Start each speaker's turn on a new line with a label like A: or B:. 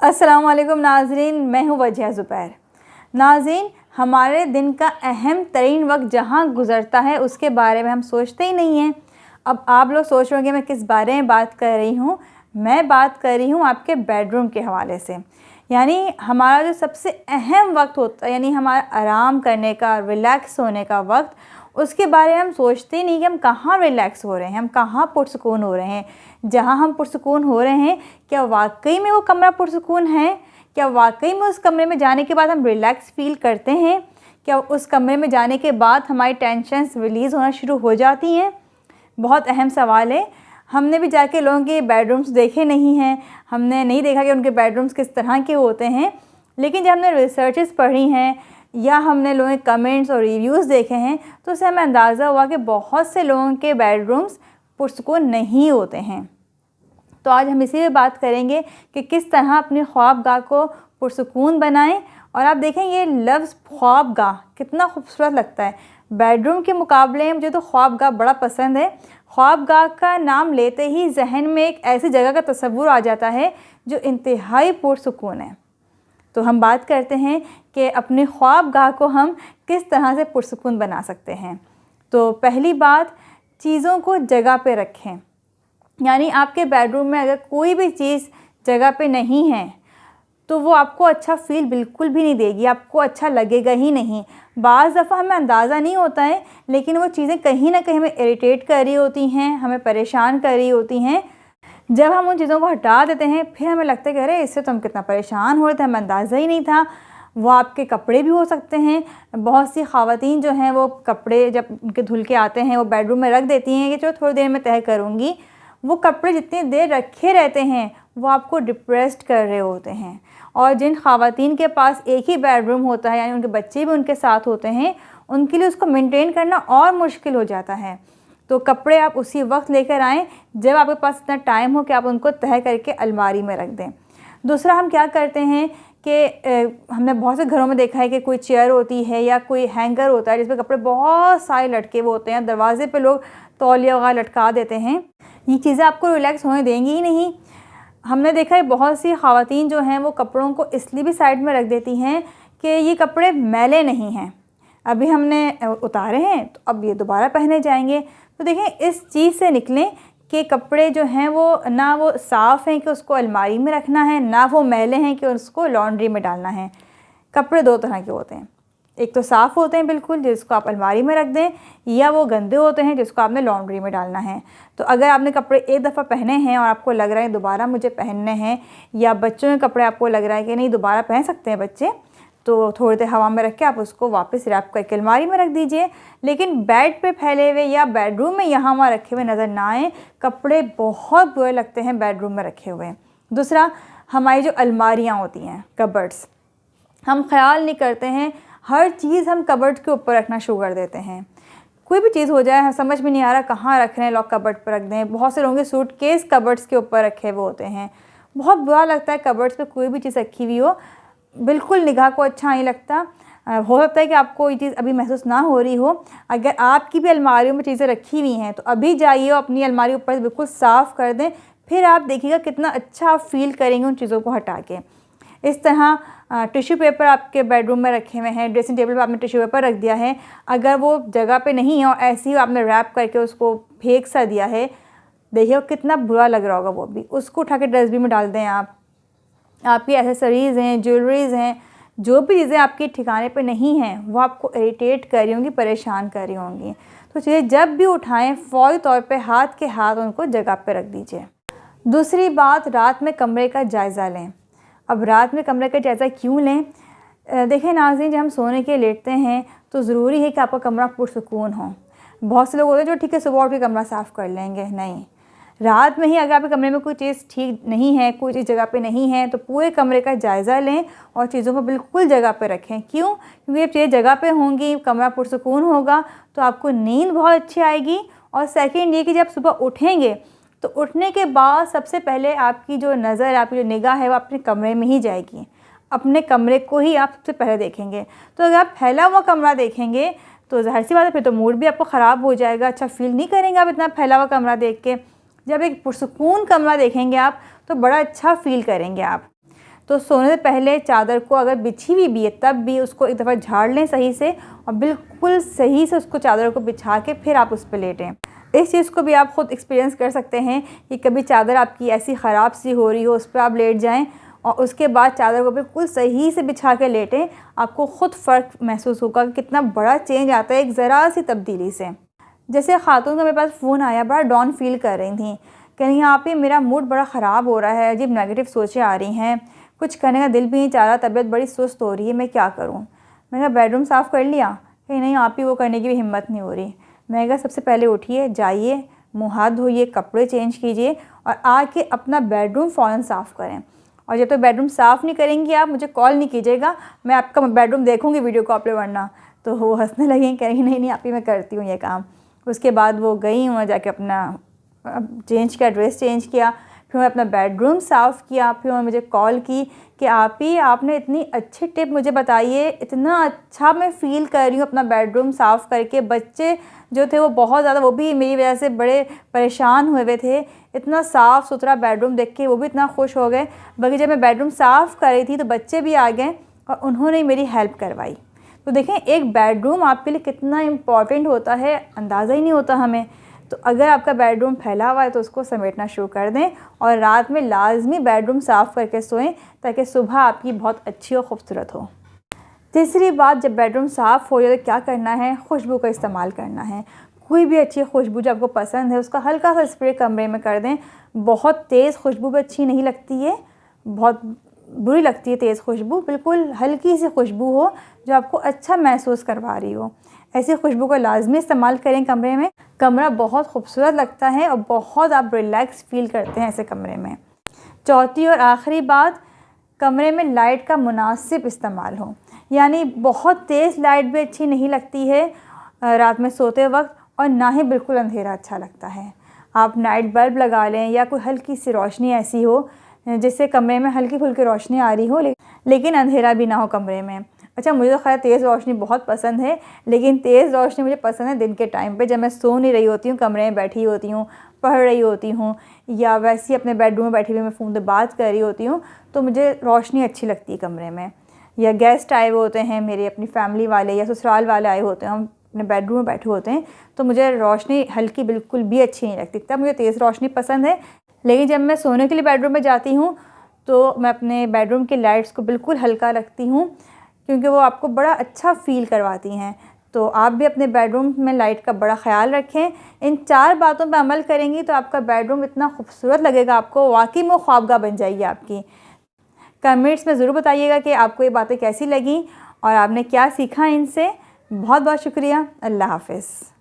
A: अस्सलाम वालेकुम नाज़रीन, मैं हूँ वजिया ज़ुबैर। नाज़रीन, हमारे दिन का अहम तरीन वक्त जहाँ गुज़रता है उसके बारे में हम सोचते ही नहीं हैं। अब आप लोग सोच रहे होंगे मैं किस बारे में बात कर रही हूँ। मैं बात कर रही हूँ आपके बेडरूम के हवाले से। यानी हमारा जो सबसे अहम वक्त होता है, यानी हमारा आराम करने का, रिलैक्स होने का वक्त, उसके बारे में हम सोचते ही नहीं कि हम कहाँ रिलैक्स हो रहे हैं, हम कहाँ पुरसुकून हो रहे हैं। जहाँ हम पुरसुकून हो रहे हैं, क्या वाकई में वो कमरा पुरसुकून है? क्या वाकई में उस कमरे में जाने के बाद हम रिलैक्स फ़ील करते हैं? क्या उस कमरे में जाने के बाद हमारी टेंशन्स रिलीज़ होना शुरू हो जाती हैं? बहुत अहम सवाल है। हमने भी जाके लोगों के बेडरूम्स देखे नहीं हैं, हमने नहीं देखा कि उनके बेडरूम्स किस तरह के होते हैं। लेकिन जब हमने रिसर्चेस पढ़ी हैं या हमने लोगों के कमेंट्स और रिव्यूज़ देखे हैं, तो उससे हमें अंदाज़ा हुआ कि बहुत से लोगों के बेडरूम्स पुरसुकून नहीं होते हैं। तो आज हम इसी पे बात करेंगे कि किस तरह अपनी ख्वाबगाह को पुरसुकून बनाएं। और आप देखें ये लफ्ज़ ख्वाबगाह कितना खूबसूरत लगता है। बेडरूम के मुकाबले में मुझे तो ख्वाबगाह बड़ा पसंद है। ख्वाबगाह का नाम लेते ही जहन में एक ऐसी जगह का तस्वुर आ जाता है जो इंतहाई पुरसुकून है। तो हम बात करते हैं कि अपने ख्वाबगाह को हम किस तरह से पुरसुकून बना सकते हैं। तो पहली बात, चीज़ों को जगह पे रखें। यानी आपके बेडरूम में अगर कोई भी चीज़ जगह पे नहीं है तो वो आपको अच्छा फ़ील बिल्कुल भी नहीं देगी, आपको अच्छा लगेगा ही नहीं। बाज़ दफ़ा हमें अंदाज़ा नहीं होता है, लेकिन वो चीज़ें कहीं ना कहीं हमें इरिटेट कर रही होती हैं, हमें परेशान कर रही होती हैं। जब हम उन चीज़ों को हटा देते हैं फिर हमें लगता है कि अरे इससे तो हम कितना परेशान हो रहे थे, हमें अंदाज़ा ही नहीं था। वो आपके कपड़े भी हो सकते हैं। बहुत सी ख़वातीन जो हैं वो कपड़े जब उनके धुल के आते हैं वो बेडरूम में रख देती हैं कि चलो थोड़ी देर में तह करूँगी। वो कपड़े जितनी देर रखे रहते हैं वो आपको डिप्रेस्ड कर रहे होते हैं। और जिन ख़वातीन के पास एक ही बेडरूम होता है, यानी उनके बच्चे भी उनके साथ होते हैं, उनके लिए उसको मेंटेन करना और मुश्किल हो जाता है। तो कपड़े आप उसी वक्त लेकर आएँ जब आपके पास इतना टाइम हो कि आप उनको तह करके अलमारी में रख दें। दूसरा, हम क्या करते हैं कि हमने बहुत से घरों में देखा है कि कोई चेयर होती है या कोई हैंगर होता है जिस पे कपड़े बहुत सारे लटके हुए होते हैं, दरवाजे पे लोग तौलिया वगैरह लटका देते हैं। ये चीज़ें आपको रिलैक्स होने देंगी ही नहीं। हमने देखा है बहुत सी ख़वातीन जो हैं वो कपड़ों को इसलिए भी साइड में रख देती हैं कि ये कपड़े मैले नहीं हैं, अभी हमने उतारे हैं तो अब ये दोबारा पहने जाएंगे। तो देखें, इस चीज़ से निकलें कि कपड़े जो हैं वो ना वो साफ़ हैं कि उसको अलमारी में रखना है, ना वो मैले हैं कि उसको लॉन्ड्री में डालना है। कपड़े दो तरह के होते हैं, एक तो साफ़ होते हैं बिल्कुल जिसको आप अलमारी में रख दें, या वो गंदे होते हैं जिसको आपने लॉन्ड्री में डालना है। तो अगर आपने कपड़े एक दफ़ा पहने हैं और आपको लग रहा है दोबारा मुझे पहनने हैं, या बच्चों के कपड़े आपको लग रहा है कि नहीं दोबारा पहन सकते हैं बच्चे, तो थोड़ी देर हवा में रख के आप उसको वापस रैप करके अलमारी में रख दीजिए। लेकिन बेड पे फैले हुए या बेडरूम में यहाँ वहाँ रखे हुए नज़र ना आए। कपड़े बहुत बुरे लगते हैं बेडरूम में रखे हुए। दूसरा, हमारी जो अलमारियाँ होती हैं, कबर्ड्स, हम ख्याल नहीं करते हैं, हर चीज़ हम कबर्ड के ऊपर रखना शुरू कर देते हैं। कोई भी चीज़ हो जाए समझ में नहीं आ रहा कहाँ रख रहे हैं, लॉक कबर्ड पर रख दें। बहुत से लोगों के सूटकेस कबर्ड्स के ऊपर रखे हुए होते हैं। बहुत बुरा लगता है कबर्ड्स पे कोई भी चीज़ रखी हुई हो, बिल्कुल निगाह को अच्छा नहीं लगता। हो सकता है कि आपको ये चीज़ अभी महसूस ना हो रही हो। अगर आपकी भी अलमारियों में चीज़ें रखी हुई हैं तो अभी जाइए अपनी अलमारी ऊपर से बिल्कुल साफ़ कर दें, फिर आप देखिएगा कितना अच्छा आप फील करेंगे उन चीज़ों को हटा के। इस तरह टिश्यू पेपर आपके बेडरूम में रखे हुए हैं, ड्रेसिंग टेबल पर आपने टिश्यू पेपर रख दिया है, अगर वो जगह पे नहीं है और ऐसे ही आपने रैप करके उसको फेंक सा दिया है, देखिए कितना बुरा लग रहा होगा। वो भी उसको उठा के डस्टबिन में डाल दें। आपकी एसेसरीज़ हैं, ज्वेलरीज़ हैं, जो भी चीज़ें आपके ठिकाने पे नहीं हैं वो आपको इरिटेट कर रही होंगी, परेशान कर रही होंगी। तो चीज़ें जब भी उठाएँ फ़ौरी तौर पे हाथ के हाथ उनको जगह पे रख दीजिए। दूसरी बात, रात में कमरे का जायज़ा लें। अब रात में कमरे का जायज़ा क्यों लें? देखें नाज़रीन, जब हम सोने के लेटते हैं तो ज़रूरी है कि आपका कमरा पुरसुकून हो। बहुत से लोग होते हैं जो ठीक है सुबह उठ के कमरा साफ़ कर लेंगे, नहीं, रात में ही अगर आपके कमरे में कोई चीज़ ठीक नहीं है, कोई चीज़ जगह पे नहीं है, तो पूरे कमरे का जायज़ा लें और चीज़ों को बिल्कुल जगह पे रखें। क्यों? क्योंकि जब चीज़ें जगह पे होंगी, कमरा पुरसुकून होगा तो आपको नींद बहुत अच्छी आएगी। और सेकंड ये कि जब सुबह उठेंगे तो उठने के बाद सबसे पहले आपकी जो नज़र, आपकी जो निगाह है वो अपने कमरे में ही जाएगी, अपने कमरे को ही आप सबसे पहले देखेंगे। तो अगर आप फैला हुआ कमरा देखेंगे तो ज़ाहिर सी बात है फिर तो मूड भी आपको ख़राब हो जाएगा, अच्छा फ़ील नहीं करेंगे आप इतना फैला हुआ कमरा देख के। जब एक पुरसुकून कमरा देखेंगे आप तो बड़ा अच्छा फ़ील करेंगे आप। तो सोने से पहले चादर को अगर बिछी हुई भी है तब भी उसको एक दफ़ा झाड़ लें सही से, और बिल्कुल सही से उसको चादर को बिछा के फिर आप उस पर लेटें। इस चीज़ को भी आप ख़ुद एक्सपीरियंस कर सकते हैं कि कभी चादर आपकी ऐसी ख़राब सी हो रही हो, उस पर आप लेट जाएं और उसके बाद चादर को बिल्कुल सही से बिछा के लेटें, आपको ख़ुद फ़र्क महसूस होगा कि कितना बड़ा चेंज आता है एक ज़रा सी तब्दीली से। जैसे ख़ातून का मेरे पास फ़ोन आया, बड़ा डाउन फील कर रही थी, कह रही आप ही मेरा मूड बड़ा ख़राब हो रहा है, अजीब नेगेटिव सोचें आ रही हैं, कुछ करने का दिल भी नहीं चाह रहा, तबीयत बड़ी सुस्त हो रही है, मैं क्या करूँ। मैंने कहा बेडरूम साफ़ कर लिया? कहीं नहीं आप ही वो करने की भी हिम्मत नहीं हो रही। मैंने कहा सबसे पहले उठिए, जाइए, मुँह हाथ धोइए, कपड़े चेंज कीजिए और आके अपना बेडरूम फ़ौरन साफ़ करें। और जब तक बेडरूम साफ़ नहीं करेंगी आप मुझे कॉल नहीं कीजिएगा, मैं आपका बेडरूम देखूँगी वीडियो कॉल पे वरना। तो वो हंसने लगी, कह रही नहीं आप ही मैं करती हूँ ये काम। उसके बाद वो गई, वहाँ जाके अपना चेंज किया, ड्रेस चेंज किया, फिर मैं अपना बेडरूम साफ़ किया। फिर उन्होंने मुझे कॉल की कि आप ही आपने इतनी अच्छी टिप मुझे बताई है, इतना अच्छा मैं फ़ील कर रही हूँ अपना बेडरूम साफ़ करके। बच्चे जो थे वो बहुत ज़्यादा, वो भी मेरी वजह से बड़े परेशान हुए थे, इतना साफ़ सुथरा बेडरूम देख के वो भी इतना खुश हो गए। बल्कि जब मैं बेडरूम साफ़ कर रही थी तो बच्चे भी आ गए और उन्होंने मेरी हेल्प करवाई। तो देखें एक बेडरूम आपके लिए कितना इम्पॉर्टेंट होता है, अंदाज़ा ही नहीं होता हमें। तो अगर आपका बेडरूम फैला हुआ है तो उसको समेटना शुरू कर दें और रात में लाजमी बेडरूम साफ़ करके सोएं ताकि सुबह आपकी बहुत अच्छी और ख़ूबसूरत हो। तीसरी बात, जब बेडरूम साफ़ हो जाए तो क्या करना है, खुशबू का इस्तेमाल करना है। कोई भी अच्छी खुशबू जो आपको पसंद है उसका हल्का सा स्प्रे कमरे में कर दें। बहुत तेज़ खुशबू भी अच्छी नहीं लगती है, बहुत बुरी लगती है तेज़ खुशबू। बिल्कुल हल्की सी खुशबू हो जो आपको अच्छा महसूस करवा रही हो, ऐसी खुशबू का लाजमी इस्तेमाल करें कमरे में। कमरा बहुत खूबसूरत लगता है और बहुत आप रिलैक्स फ़ील करते हैं ऐसे कमरे में। चौथी और आखिरी बात, कमरे में लाइट का मुनासिब इस्तेमाल हो, यानी बहुत तेज़ लाइट भी अच्छी नहीं लगती है रात में सोते वक्त, और ना ही बिल्कुल अंधेरा अच्छा लगता है। आप नाइट बल्ब लगा लें या कोई हल्की सी रोशनी ऐसी हो जिससे कमरे में हल्की फुल्की रोशनी आ रही हो, लेकिन अंधेरा भी ना हो कमरे में। अच्छा, मुझे तो खैर तेज़ रोशनी बहुत पसंद है, लेकिन तेज़ रोशनी मुझे पसंद है दिन के टाइम पे, जब मैं सो नहीं रही होती हूँ, कमरे में बैठी होती हूँ, पढ़ रही होती हूँ, या वैसे ही अपने बेडरूम में बैठी हुई मैं फ़ोन पे बात कर रही होती हूँ, तो मुझे रोशनी अच्छी लगती है कमरे में। या गेस्ट आए हुए होते हैं मेरे, अपनी फैमिली वाले या ससुराल वाले आए होते हैं, हम अपने बेडरूम में बैठे होते हैं, तो मुझे रोशनी हल्की बिल्कुल भी अच्छी नहीं लगती। तब मुझे तेज़ रोशनी पसंद है, लेकिन जब मैं सोने के लिए बेडरूम में जाती हूँ तो मैं अपने बेडरूम की लाइट्स को बिल्कुल हल्का रखती हूँ, क्योंकि वो आपको बड़ा अच्छा फ़ील करवाती हैं। तो आप भी अपने बेडरूम में लाइट का बड़ा ख्याल रखें। इन 4 बातों पर अमल करेंगी तो आपका बेडरूम इतना खूबसूरत लगेगा, आपको वाकई में ख्वाबगह बन जाएगी आपकी। कमेंट्स में ज़रूर बताइएगा कि आपको ये बातें कैसी लगी और आपने क्या सीखा इनसे। बहुत बहुत शुक्रिया। अल्लाह हाफ़िज़।